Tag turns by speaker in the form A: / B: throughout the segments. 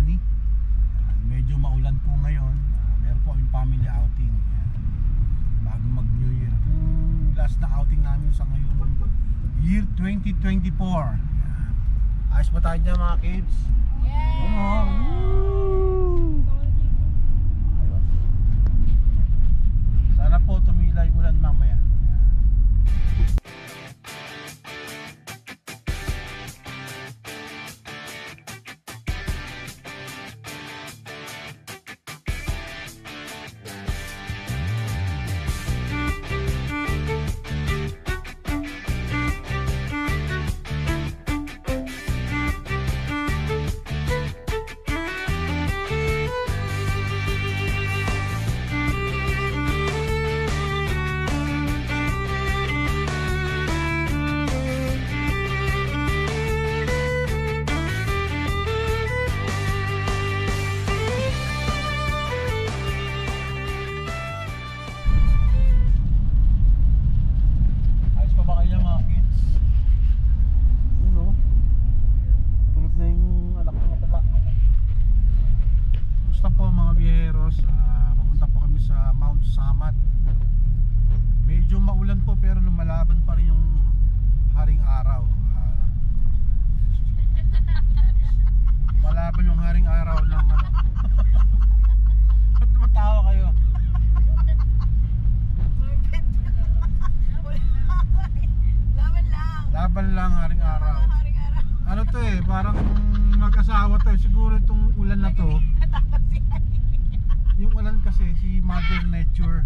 A: Bani. Medyo maulan po ngayon. Meron po kaming family outing. Bago mag New Year. Yung last na outing namin sa ngayong year 2024. Ayos ba tayo dyan mga kids?
B: Yeah!
A: Ayos. Sana po tumilay ulan mamaya. Pumunta po kami sa Mount Samat. Medyo maulan po pero lumalaban pa rin yung haring araw. Malaban yung haring araw ng ano. Ba't matawa kayo?
B: Laban lang.
A: Laban lang haring araw. Ano to parang mag-asawa to siguro itong ulan na to. Yung ulan kasi si Mother Nature.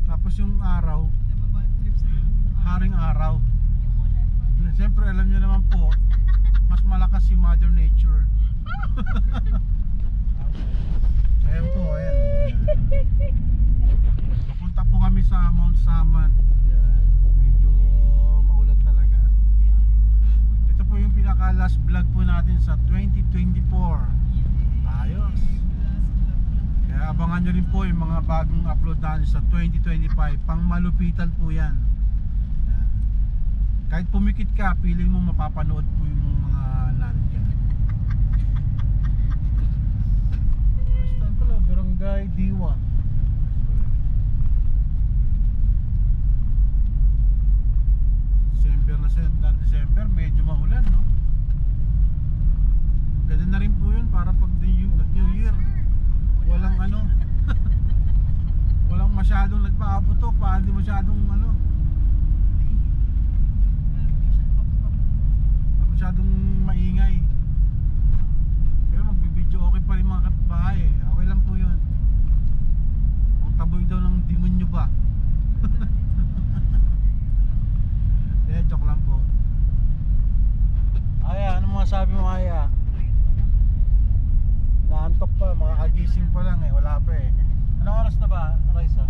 A: Tapos yung araw, haring araw. Siyempre alam niyo naman po, mas malakas si Mother Nature. Ayan po, ayan. Papunta po kami sa Mount Samat. Medyo maulan talaga. Ito po yung pinaka last vlog po natin sa 2024. Ayos. Kaya abangan nyo rin po yung mga bagong upload natin sa 2025. Pang malupitan po yan. Kahit pumikit ka, feeling mo mapapanood po yung mga natin. Saan pala? Barangay Diwa. December, medyo maulan, no? Ganda na rin po yun para pag New Year. Walang ano. Walang masyadong nagpaaputok, hindi masyadong ano. Masyadong maingay. Pero magbibidyo okay pa rin mga kapitbahay eh. Okay lang po yun. Ang taboy daw ng demonyo ba? Joke lang po. Aya, ano masabi mo Aya? Naantok pa, mga kagising pa lang eh, wala pa eh. Anong oras na ba, Raisa?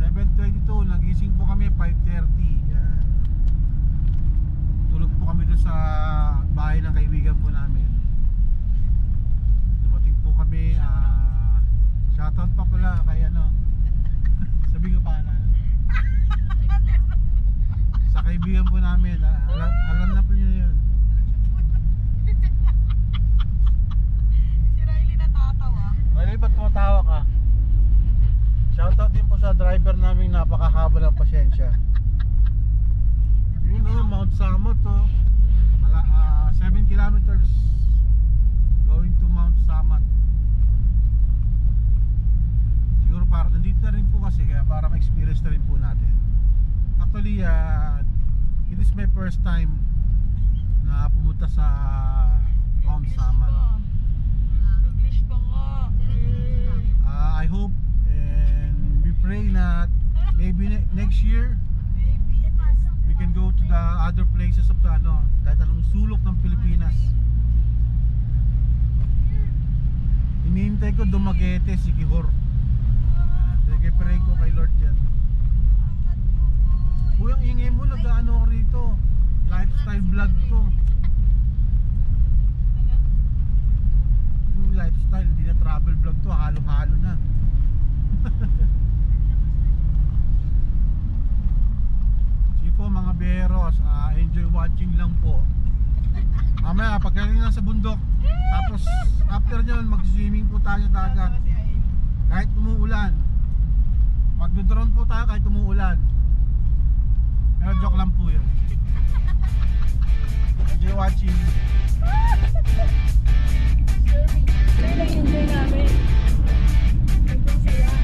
A: 7:22, nagising po kami 5:30. Yan. Tulog po kami doon sa bahay ng kaibigan po namin. Dumating po kami, shoutout pa pala kay ano. Sabi ko pa na. Sa kaibigan po namin, alam na po niyo yun. Riley, ba't tumatawa ka? Shoutout din po sa driver namin, napakahaba ng pasyensya. Yun o, Mount Samat to. 7 kilometers going to Mount Samat. Siguro para nandito na rin po kasi, kaya para ma-experience na rin po natin. Actually, it is my first time na pumunta sa Mount Samat.
B: English pa nga.
A: I hope and we pray na maybe next year we can go to the other places of the kahit anong sulok ng Pilipinas. Hinihintay ko Dumaguete, Siquijor. Pray ko kay Lord yan. Kuyang ingay mo, nag-ano rito. Lifestyle vlog to. Yung lifestyle, hindi na travel vlog to, halo-halo na. Sige po mga beros, enjoy watching lang po. Mamaya, pagkaling na sa bundok. Tapos, after nyon, mag-swimming po tayo sa dagat. Kahit umuulan. Mag-drone po tayo kahit umuulan. Pero joke lang po yun. Enjoy watching.
B: Enjoy lang, enjoy namin. Sobrang saya.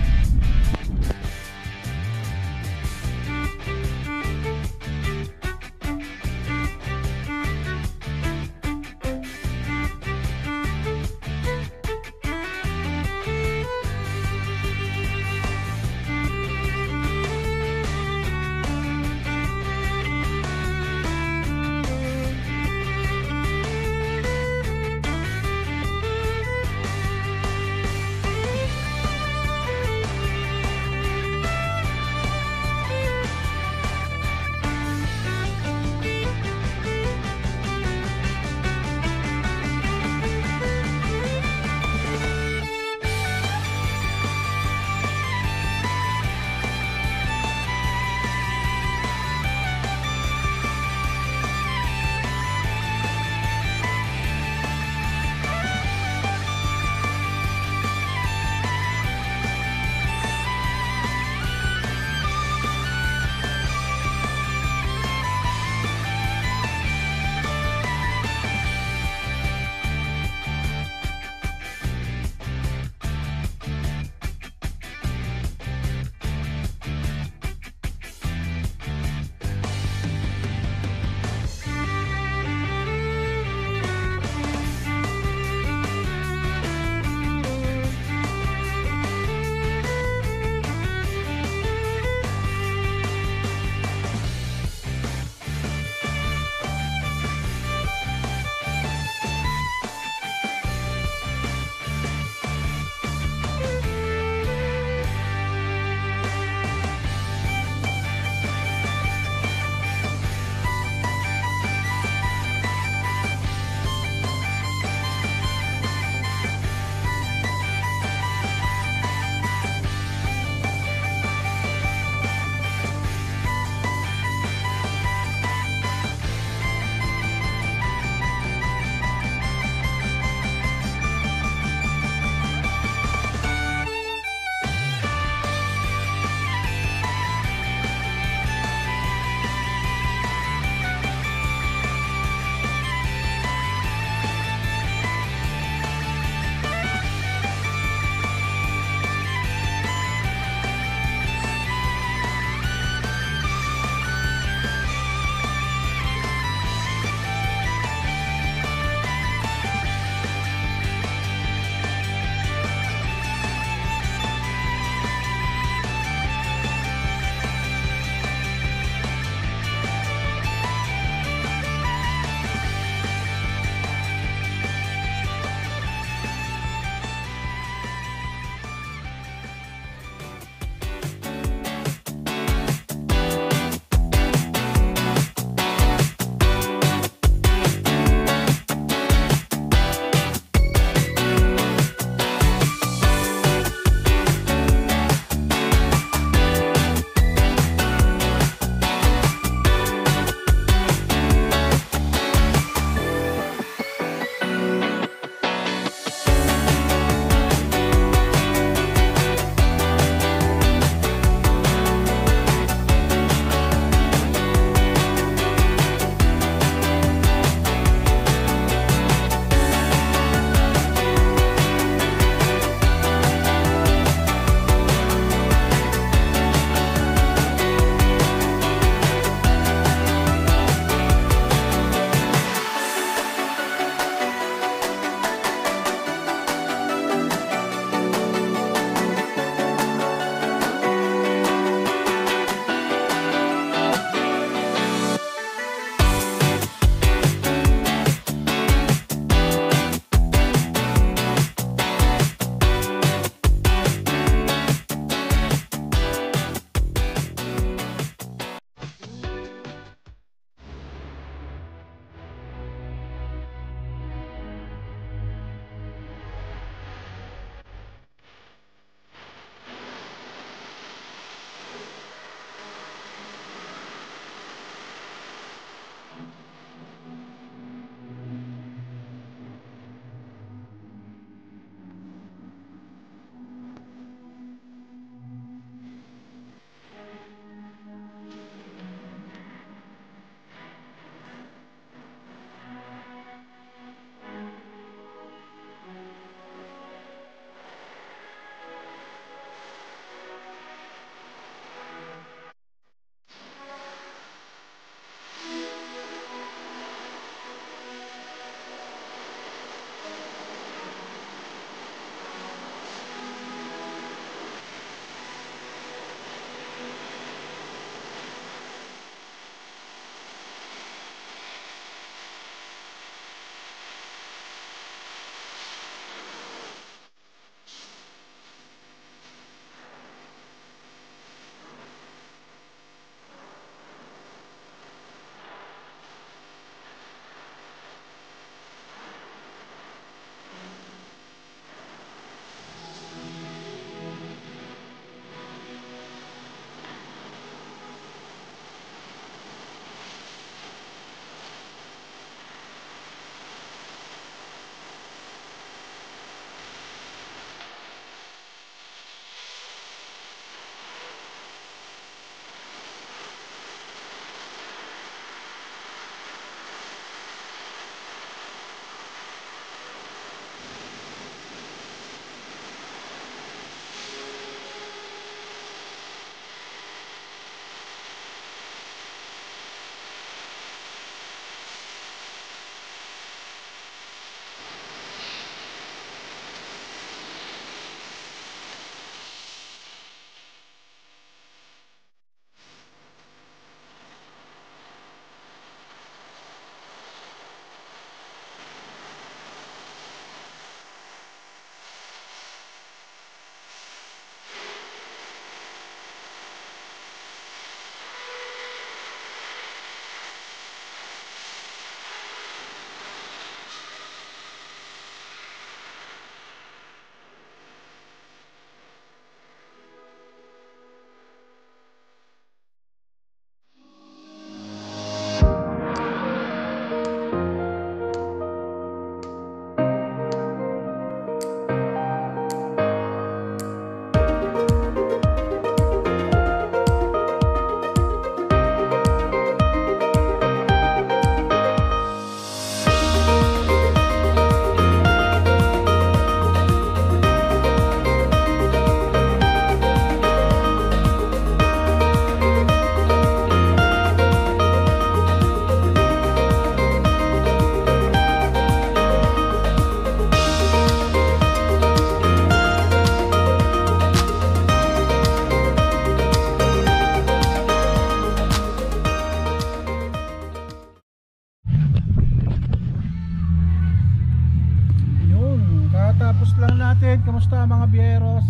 A: Kakatapos lang natin. Kamusta mga biyeros?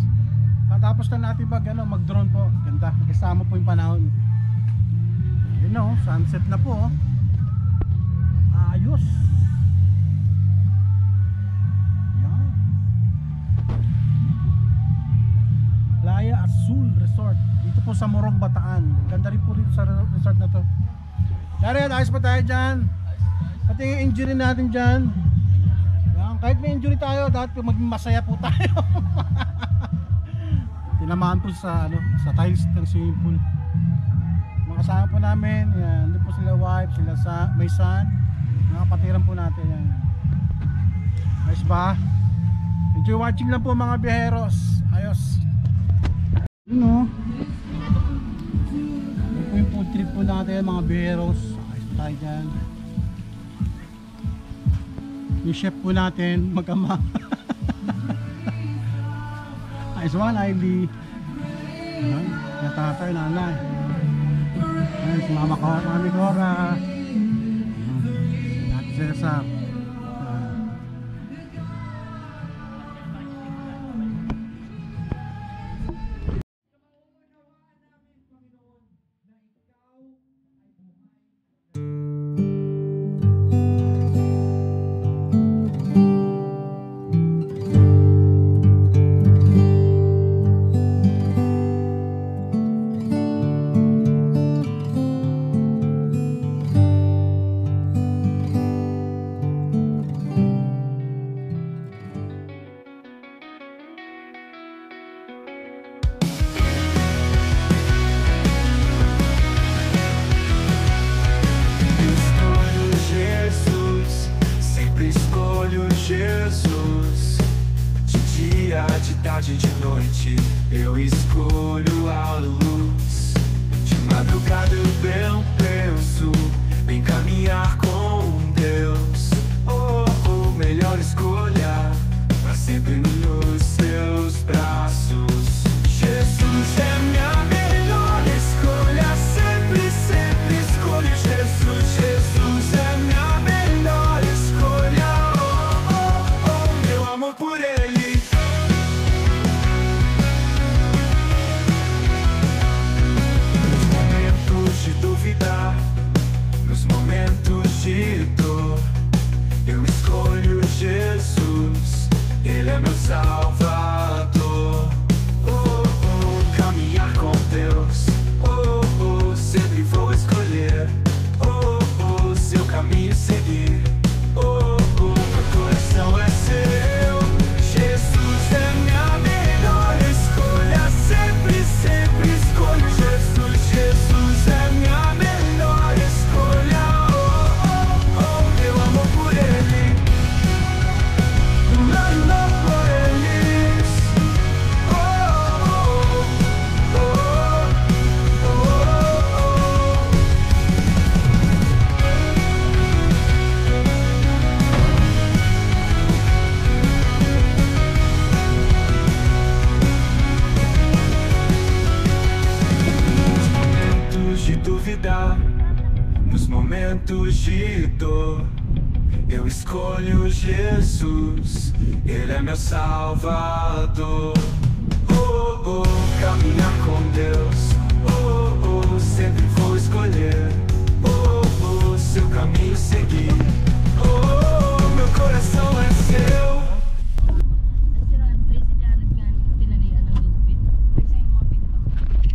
A: Katapos lang natin mag-drone po. Ganda, kasama po yung panahon. You know, sunset na po. Ayos. Yan. Playa Azul Resort. Dito po sa Morong, Bataan. Ganda rin po dito sa resort na to. Jared, ayos pa tayo dyan. Pati yung injury natin dyan. Yan. Kahit may injury tayo, dapat maging masaya po tayo. Tinamaan po sa tiles ng swimming pool. Mga kasama po namin, yan, doon po sila wife, sila may son, mga kapatiran po natin yan. Ayos ba? Enjoy watching lang po mga biyeros. Ayos. Yun o. Ito po yung food trip po natin mga biyeros. Ayos po tayo dyan. Yung chef po natin, mag-ama. Ayos ba, Ivy? Ayan, yung tatay, nanay. Ayan, si Mama ko, Mami Cora. Ayan, Cesar. Ayan.
C: Jesus, de dia, de tarde, de noite, eu escolho a luz. De madrugada eu bem penso em caminhar com Deus. Oh, melhor escolha, pra sempre nos teus braços. Jesus é minha melhor escolha, sempre, sempre escolho Jesus. Jesus é minha melhor escolha. Por ele, nos momentos de duvidar, nos momentos de dor, eu escolho Jesus, ele é meu Salvador. Caminhar com Deus, sempre vou escolher, seu caminho seguir. Meu coração é seu. Nos momentos de dor, eu escolho Jesus, ele é meu Salvador. Caminhar com Deus, sempre vou escolher, seu caminho seguir. Meu coração é seu.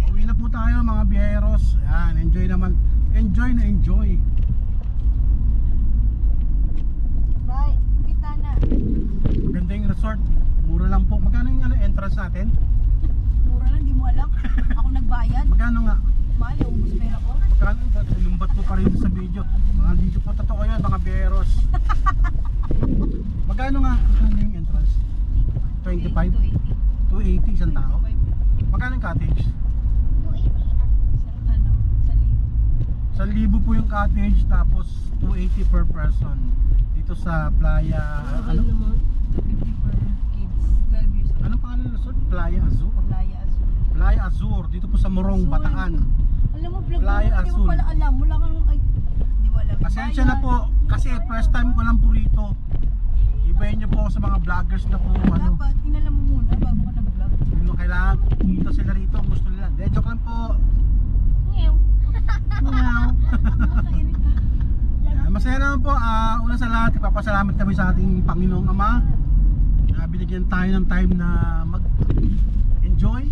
A: Uwi na po tayo mga biyeros. Yan, enjoy naman. Enjoy na enjoy.
B: Bye, pita na.
A: Maganda yung resort. Mura lang po. Magkano yung entrance natin?
B: Mura lang, di mo alam. Ako nagbayad.
A: Magkano nga?
B: Mahal, ubus pera ko.
A: Magkano? Lumbat po pa rin sa video. Mga dito po totoo yan mga biyeros. Magkano nga? Magkano yung entrance? 25? 280 isang tao? Magkano yung cottage? 1,000 po yung cottage, tapos 280 per person dito sa Playa ano?
B: 250 per kids, 12 years old.
A: Ano pangalan ng resort? Playa Azul?
B: Playa Azul.
A: Playa Azul dito po sa Morong,
B: Azul.
A: Bataan.
B: Alam mo, vlog
A: Playa
B: mo, hindi mo
A: Azul.
B: pala alam. Wala kang, ay, di mo alam.
A: Pasensya na po kasi first time ko lang po rito. Ibayin niyo po ako sa mga vloggers na po ano.
B: dapat inalam mo muna bago ka nag-vlog.
A: Yun yung kailangan pumunta sila rito kung gusto nila. De, joke lang po.
B: Ngayon.
A: Wow.
B: Nakakairit ka.
A: Masaya naman po. Una sa lahat, ipapasalamat kami sa ating Panginoong Ama na binigyan tayo ng time na mag-enjoy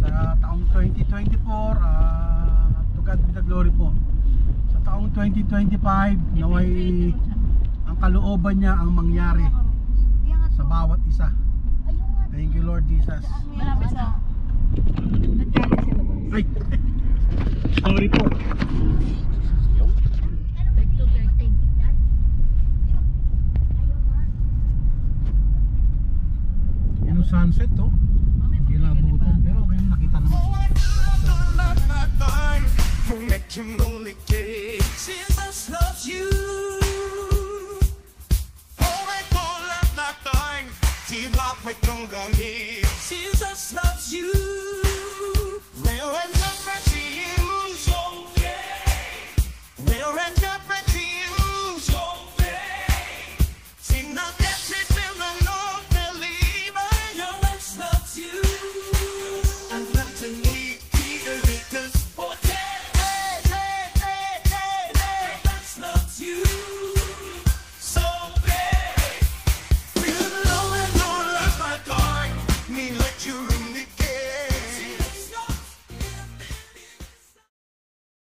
A: sa taong 2024. To God be the glory po. Sa taong 2025, naway ang kalooban niya ang mangyari sa bawat isa. Thank you Lord Jesus.
B: Malapit sa... Nagkali sa labas.
A: Ay! Sorry po. Yung sunset to, hindi nabutan pero okay nakita naman.
C: Jesus loves you. Jesus loves you.